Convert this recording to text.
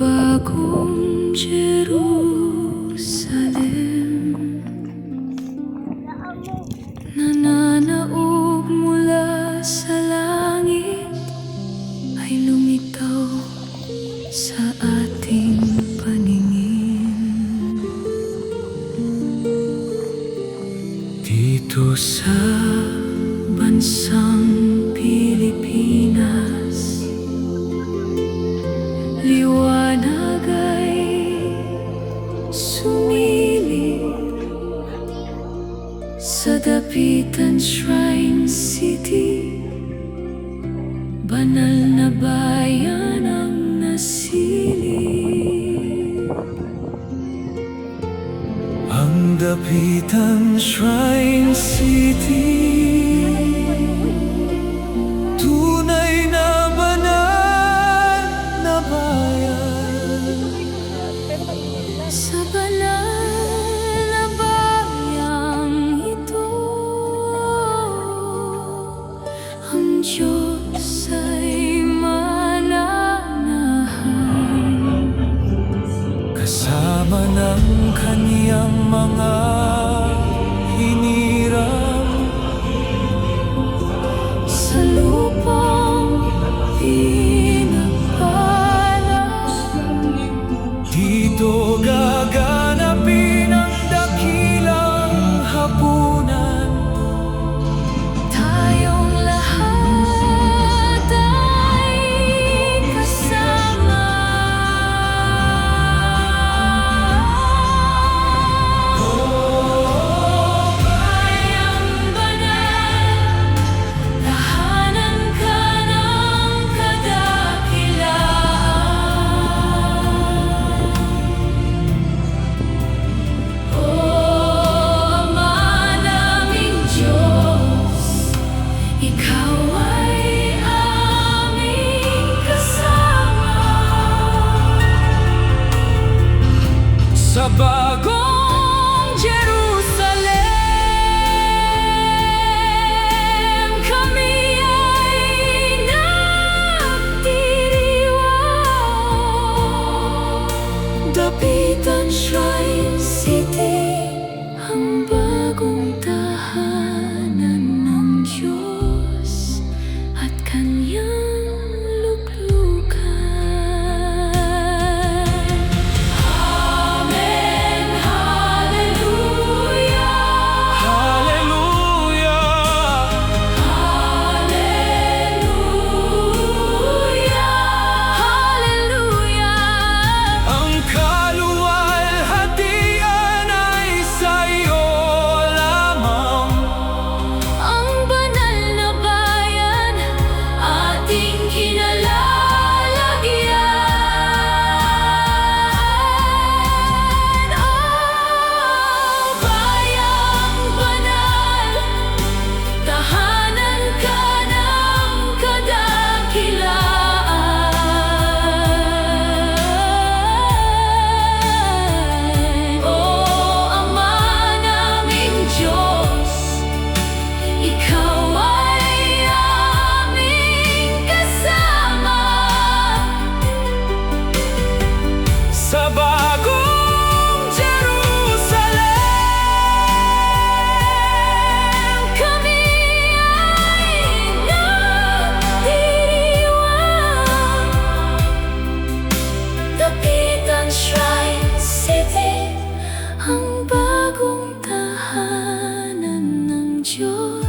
bagong Jerusalem, nananaog mula sa langit, ay lumitaw sa ating paningin. Dito sa bansang Pilipinas, liwanag ay sumilip sa Dapitan Shrine City. Banal na bayan ang nasilip. Ang Dapitan Shrine City, tunay na banal na bayan. Sa banal na bayang ito, ang Diyos ay mananahan, kasama ng kaniyang mga hinirang sa lupang pinagpala. Dito gaganapin ang dakilang hapunan. Tayong lahat ay kasama. Oh, bayang banal, tahanan ka ng kadakilaan. Oh, Ama naming Diyos, Ikaw ay aming kasama. Sa bagong Jerusalem, kami ay nagdiriwang. Dapitan Shrine City, ang bagong tahanan ng Diyos at Kanyang luklukan. Amen, Hallelujah, Hallelujah, Hallelujah, Hallelujah. Ang kaluwalhatian ay sa iyo lamang. Ang banal na bayan, ating kinalalagyan. Oh, bayang banal, tahanan ka ng kadakilaan. Oh, Ama naming Diyos, Ikaw ay aming kasama. Sa bagong Jerusalem, kami ay nagdiriwang. Dapitan Shrine City, ang bagong tahanan ng Diyos